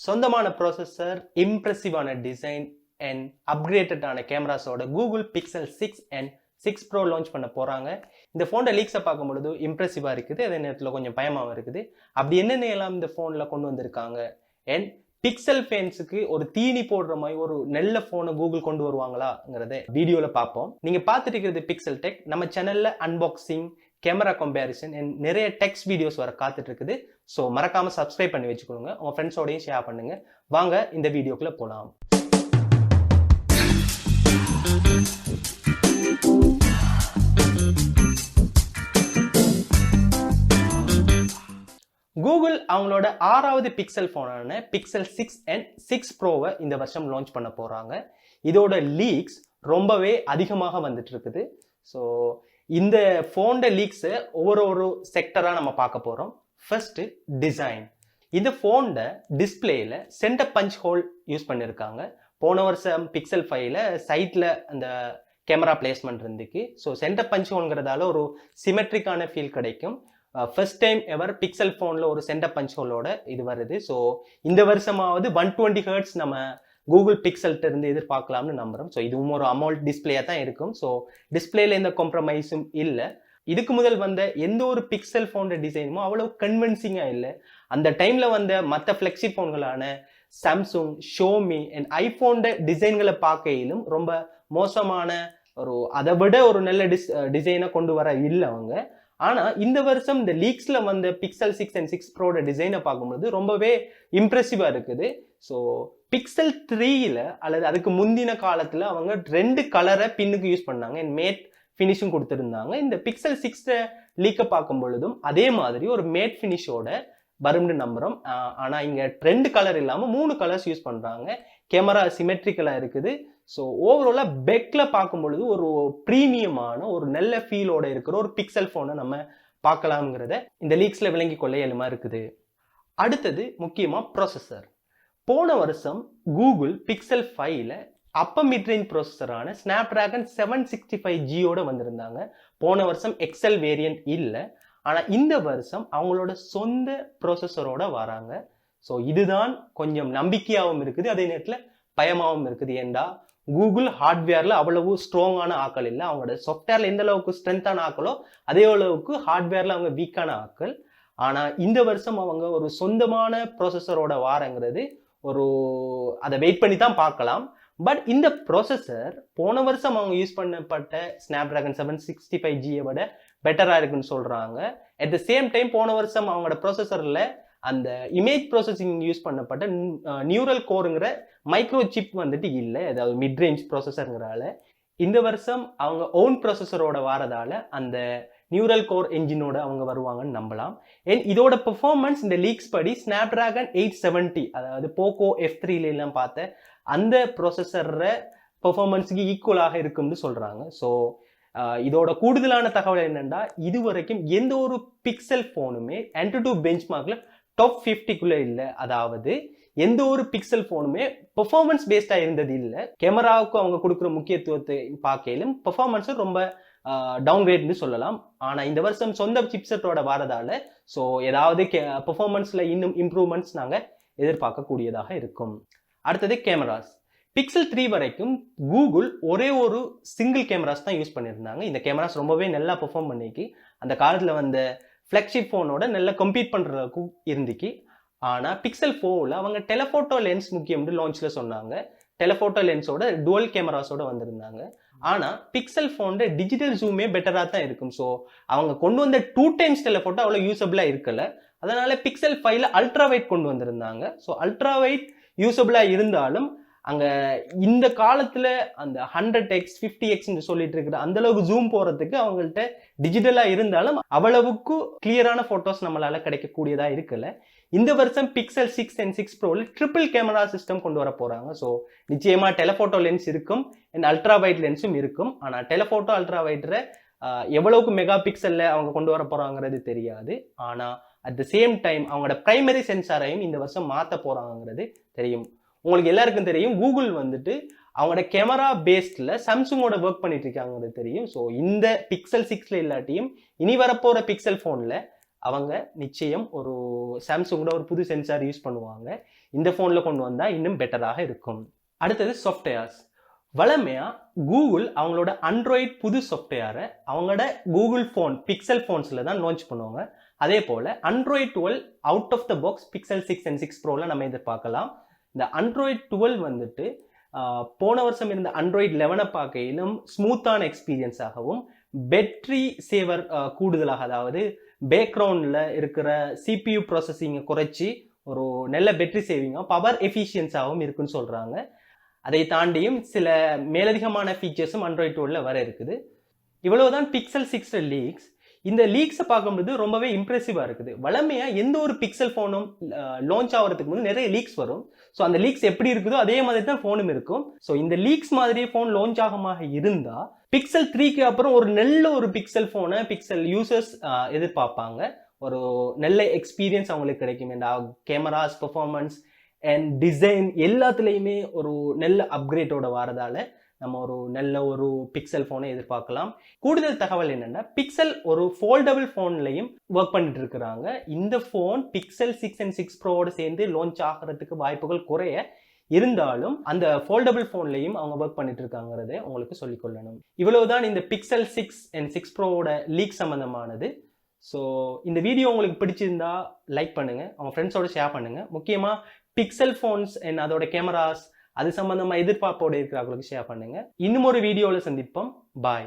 சொந்தமான ப்ராசஸர், இம்ப்ரெசிவான design and அப்கிரேட்டடான கேமராஸோட Google Pixel 6 and 6 Pro launch பண்ண போகிறாங்க. இந்த ஃபோனோட லீக்ஸை பார்க்கும்பொழுது இம்ப்ரெசிவாக இருக்குது, அதே நேரத்தில் கொஞ்சம் பயமாகவும் இருக்குது. அப்படி என்னென்ன எல்லாம் இந்த ஃபோனில் கொண்டு வந்திருக்காங்க அண்ட் பிக்சல் ஃபேன்ஸுக்கு ஒரு தீனி போடுற மாதிரி ஒரு நல்ல ஃபோனை கூகுள் கொண்டு வருவாங்களாங்கிறத வீடியோவில் பார்ப்போம். நீங்கள் பார்த்துட்டு இருக்கிறது பிக்சல் டெக். நம்ம சேனலில் அன்பாக்சிங், கேமரா கம்பேரிசன் நிறைய டெக்ஸ்ட் வீடியோஸ் வர காத்துட்டு இருக்குது. ஸோ மறக்காம சப்ஸ்கிரைப் பண்ணி வச்சுக்கோங்க, உங்க ஃப்ரெண்ட்ஸோடையும் ஷேர் பண்ணுங்க. வாங்க இந்த வீடியோக்குள்ள போலாம். கூகுள் அவங்களோட 6வது பிக்சல் போனான பிக்சல் 6 அண்ட் 6 ப்ரோவை இந்த வருஷம் லான்ச் பண்ண போறாங்க. இதோட லீக்ஸ் ரொம்பவே அதிகமாக வந்துட்டு இருக்குது. ஸோ இந்த ஃபோனோட லீக்ஸை ஒவ்வொரு செக்டராக நம்ம பார்க்க போகிறோம். First design. இந்த ஃபோனோட டிஸ்பிளேல சென்டர் பஞ்ச் ஹோல் யூஸ் பண்ணியிருக்காங்க. போன வருஷம் பிக்சல் 5ல சைட்ல அந்த கேமரா பிளேஸ்மெண்ட் இருந்துக்கு. ஸோ சென்டர் பஞ்ச் ஹோல்ங்கிறதால ஒரு சிமெட்ரிக்கான ஃபீல் கிடைக்கும். ஃபர்ஸ்ட் டைம் எவர் பிக்சல் ஃபோனில் ஒரு சென்டர் பஞ்ச் ஹோலோட இது வருது. ஸோ இந்த வருஷமாவது 120 Hz நம்ம கூகுள் பிக்சல்கிட்ட இருந்து எதிர்பார்க்கலாம்னு நம்புறோம். ஸோ இதுவும் ஒரு அமௌல்ட் டிஸ்பிளேயா தான் இருக்கும். ஸோ டிஸ்பிளேல எந்த காம்ப்ரமைஸும் இல்லை. இதுக்கு முதல் வந்த எந்த ஒரு பிக்சல் ஃபோனோட டிசைனுமோ அவ்வளவு கன்வின்சிங்கா இல்லை. அந்த டைம்ல வந்த மற்ற ஃபிளெக்ஸி ஃபோன்களான சாம்சங், ஷோமி அண்ட் ஐபோனோட டிசைன்களை பார்க்கையிலும் ரொம்ப மோசமான அதை விட ஒரு நல்ல டிசைனை கொண்டு வர இல்லை அவங்க. ஆனா இந்த வருஷம் இந்த லீக்ஸ்ல வந்த பிக்சல் 6 அண்ட் 6 ப்ரோட டிசைனை பார்க்கும்போது ரொம்பவே இம்ப்ரெசிவா இருக்குது. ஸோ பிக்சல் 3ல அல்லது அதுக்கு முந்தின காலத்துல அவங்க 2 கலரை பின்னுக்கு யூஸ் பண்ணாங்க, மேட் ஃபினிஷும் கொடுத்துருந்தாங்க. இந்த பிக்சல் 6 லீக்கை பார்க்கும் பொழுதும் அதே மாதிரி ஒரு மேட் ஃபினிஷோட வரும்னு நம்புறோம். ஆனா இங்க 2 கலர் இல்லாம 3 கலர்ஸ் யூஸ் பண்றாங்க. கேமரா சிமெட்ரிக்கலா இருக்குது. ஸோ ஓவராலா பெக்ல பார்க்கும் பொழுது ஒரு பிரீமியமான ஒரு நல்ல ஃபீலோட இருக்கிற ஒரு பிக்சல் போனை நம்ம பார்க்கலாம்ங்கிறத இந்த லீக்ஸ்ல விளங்கி கொள்ள இயலுமா இருக்குது. அடுத்தது முக்கியமா ப்ராசஸர். போன வருஷம் கூகுள் பிக்சல் 5ல அப்பர் மிட்ரேஞ்ச் ப்ராசஸரான ஸ்னாப்டிராகன் 765Gயோட வந்திருந்தாங்க. போன வருஷம் எக்ஸல் வேரியன்ட் இல்லை. ஆனா இந்த வருஷம் அவங்களோட சொந்த ப்ராசஸரோட வராங்க. ஸோ இதுதான் கொஞ்சம் நம்பிக்கையாகவும் இருக்குது, அதே நேரத்தில் பயமாகவும் இருக்குது. ஏண்டா கூகுள் ஹார்ட்வேர்ல அவ்வளவு ஸ்ட்ராங்கான ஆக்கள் இல்லை. அவங்களோட சாஃப்ட்வேர்ல எந்த அளவுக்கு ஸ்ட்ரென்த்தான ஆக்களோ அதே அளவுக்கு ஹார்ட்வேர்ல அவங்க வீக்கான ஆக்கள். ஆனா இந்த வருஷம் அவங்க ஒரு சொந்தமான ப்ராசஸரோட வாரங்கிறது அதை வெயிட் பண்ணி தான் பார்க்கலாம். பட் இந்த ப்ராசஸர் போன வருஷம் அவங்க யூஸ் பண்ணப்பட்ட ஸ்னாப்டிராகன் 765Gயை விட பெட்டரா இருக்குன்னு சொல்றாங்க. அட் த சேம் டைம் போன வருஷம் அவங்களோட ப்ராசஸர்ல அந்த இமேஜ் ப்ராசஸிங் யூஸ் பண்ணப்பட்ட நியூரல் கோருங்கிற மைக்ரோ சிப் வந்துட்டு இல்லை, அதாவது மிட் ரேஞ்ச் ப்ராசஸருங்கிறால. இந்த வருஷம் அவங்க ஓன் ப்ராசஸரோட வாரதால அந்த நியூரல் கோர் என்ஜினோட அவங்க வருவாங்கன்னு நம்பலாம். இதோட பெர்ஃபார்மன்ஸ் இந்த லீக்ஸ் படி ஸ்னாப்டிராகன் 870, அதாவது போக்கோ F3ல எல்லாம் பார்த்த அந்த ப்ராசஸர பெர்ஃபார்மன்ஸுக்கு ஈக்குவலாக இருக்கும்னு சொல்றாங்க. ஸோ இதோட கூடுதலான தகவல் என்னன்னா, இதுவரைக்கும் எந்த ஒரு பிக்சல் போனுமே AnTuTu பெஞ்ச்மார்க்ல டாப் 50க்குள்ள இல்லை. அதாவது எந்த ஒரு பிக்சல் போனுமே பெர்ஃபார்மன்ஸ் பேஸ்டா இருந்தது இல்லை. கேமராவுக்கு அவங்க கொடுக்குற முக்கியத்துவத்தை பார்க்கையிலும் பெர்ஃபார்மன்ஸ் ரொம்ப டவுன்கிரேட்னு சொல்லலாம். ஆனா இந்த வருஷம் சொந்த சிப்செட்டோட வரதால ஸோ ஏதாவது பெர்ஃபார்மன்ஸ்ல இன்னும் இம்ப்ரூவ்மெண்ட்ஸ் நாங்க எதிர்பார்க்கக்கூடியதாக இருக்கும். அடுத்தது கேமராஸ். பிக்சல் 3 வரைக்கும் கூகுள் ஒரே ஒரு சிங்கிள் கேமராஸ் தான் யூஸ் பண்ணியிருந்தாங்க. இந்த கேமராஸ் ரொம்பவே நல்லா பெர்ஃபார்ம் பண்ணிக்கு அந்த காலத்துல வந்த ஃபிளாக்ஷிப் போனோட நல்லா கம்பீட் பண்றதுக்கு இருந்துக்கு. ஆனா பிக்சல் 4ல அவங்க டெலஃபோட்டோ லென்ஸ் முக்கியம்னு லான்ச்ல சொன்னாங்க. டெலஃபோட்டோ லென்ஸோட டுவல் கேமராஸோட வந்திருந்தாங்க. ஆனா பிக்சல் போனோட டிஜிட்டல் ஜூமே பெட்டரா தான் இருக்கும். ஸோ அவங்க கொண்டு வந்த 2 times டெலஃபோட்டோ அவ்வளவு யூசபிளா இருக்கல. அதனால பிக்சல் 5ல அல்ட்ரா வைட் கொண்டு வந்திருந்தாங்க. ஸோ அல்ட்ரா வைட் யூசபிளா இருந்தாலும் அங்க இந்த காலத்துல அந்த 100x 50x சொல்லிட்டு இருக்கிற அந்த அளவுக்கு ஜூம் போறதுக்கு அவங்கள்ட்ட டிஜிட்டலா இருந்தாலும் அவ்வளவுக்கு கிளியரான போட்டோஸ் நம்மளால கிடைக்கக்கூடியதா இருக்குல்ல. இந்த வருஷம் பிக்சல் 6 அண்ட் 6 ப்ரோல ட்ரிபிள் கேமரா சிஸ்டம் கொண்டு வர போறாங்க. ஸோ நிச்சயமா டெலஃபோட்டோ லென்ஸ் இருக்கும் அண்ட் அல்ட்ரா வைட் லென்ஸும் இருக்கும். ஆனா டெலஃபோட்டோ அல்ட்ரா வைட்ல எவ்வளவுக்கு மெகா பிக்சல்ல அவங்க கொண்டு வர போறாங்கிறது தெரியாது. ஆனா அட் த சேம் டைம் அவங்களோட பிரைமரி சென்சாரையும் இந்த வருஷம் மாத்த போறாங்கிறது தெரியும். உங்களுக்கு எல்லாருக்கும் தெரியும், கூகுள் வந்துட்டு அவங்களோட கேமரா பேஸ்ட்ல சாம்சங்கோட ஒர்க் பண்ணிட்டு இருக்காங்கிறது தெரியும். ஸோ இந்த பிக்சல் 6ல இல்லாட்டியும் இனி வரப்போற பிக்சல் போன்ல அவங்க நிச்சயம் ஒரு சாம்சங்கோட ஒரு புது சென்சார் யூஸ் பண்ணுவாங்க. இந்த ஃபோனில் கொண்டு வந்தால் இன்னும் பெட்டராக இருக்கும். அடுத்தது சாஃப்ட்வேர்ஸ். வழமையாக கூகுள் அவங்களோட ஆண்ட்ராய்ட் புது சாஃப்ட்வேரை அவங்களோட கூகுள் ஃபோன் பிக்சல் ஃபோன்ஸில் தான் லான்ச் பண்ணுவாங்க. அதே போல் Android 12 out of the box Pixel 6 and 6 Proல நம்ம எதிர்பார்க்கலாம். இந்த Android 12 வந்துட்டு போன வருஷம் இருந்த Android 11 பார்க்கையிலும் ஸ்மூத்தான எக்ஸ்பீரியன்ஸாகவும் பேட்டரி சேவர் கூடுதலாக, அதாவது பேக்ரவுண்டில் இருக்கிற CPU ப்ராசஸிங்கை குறைச்சி ஒரு நல்ல பேட்டரி சேவிங்காகவும் பவர் எஃபிஷியன்ஸாகவும் இருக்குன்னு சொல்கிறாங்க. அதை தாண்டியும் சில மேலதிகமான ஃபீச்சர்ஸும் Android 12ல வர இருக்குது. இவ்வளவுதான் Pixel 6 லீக்ஸ். இந்த லீக்ஸை பார்க்கும்போது ரொம்பவே இம்ப்ரெசிவாக இருக்குது. வழமையாக எந்த ஒரு பிக்சல் ஃபோனும் லான்ச் ஆகிறதுக்கு முன்னாடி நிறைய லீக்ஸ் வரும். ஸோ அந்த லீக்ஸ் எப்படி இருக்குதோ அதே மாதிரி தான் ஃபோனும் இருக்கும். ஸோ இந்த லீக்ஸ் மாதிரியே ஃபோன் லான்ச் ஆகமாக இருந்தால் பிக்சல் 3க்கு அப்புறம் ஒரு நல்ல ஒரு பிக்சல் ஃபோனை பிக்சல் யூசர்ஸ் எதிர்பார்ப்பாங்க. ஒரு நல்ல எக்ஸ்பீரியன்ஸ் அவங்களுக்கு கிடைக்கும். இந்த கேமராஸ், பெர்ஃபார்மன்ஸ் அண்ட் டிசைன் எல்லாத்துலேயுமே ஒரு நல்ல அப்கிரேட்டோட வரதால நம்ம ஒரு நல்ல ஒரு பிக்சல் ஃபோனை எதிர்பார்க்கலாம். கூடுதல் தகவல் என்னன்னா, பிக்சல் ஒரு ஃபோல்டபிள் ஃபோன்லையும் ஒர்க் பண்ணிட்டு இருக்கிறாங்க. இந்த ஃபோன் Pixel 6 and 6 Proவோட சேர்ந்து லான்ச் ஆகிறதுக்கு வாய்ப்புகள் குறைய இருந்தாலும் அந்த ஃபோல்டபிள் ஃபோன்லையும் அவங்க ஒர்க் பண்ணிட்டு இருக்காங்கிறத உங்களுக்கு சொல்லிக்கொள்ளணும். இவ்வளவுதான் இந்த Pixel 6 and 6 Proவோட லீக் சம்பந்தமானது. ஸோ இந்த வீடியோ உங்களுக்கு பிடிச்சிருந்தா லைக் பண்ணுங்க, அவங்க ஃப்ரெண்ட்ஸோட ஷேர் பண்ணுங்க. முக்கியமாக பிக்சல் ஃபோன்ஸ் அண்ட் அதோட கேமராஸ் அது சம்பந்தமா எதிர்பார்ப்போடு இருக்கிறவங்களுக்கு ஷேர் பண்ணுங்க. இன்னும் ஒரு வீடியோவில் சந்திப்போம். பாய்.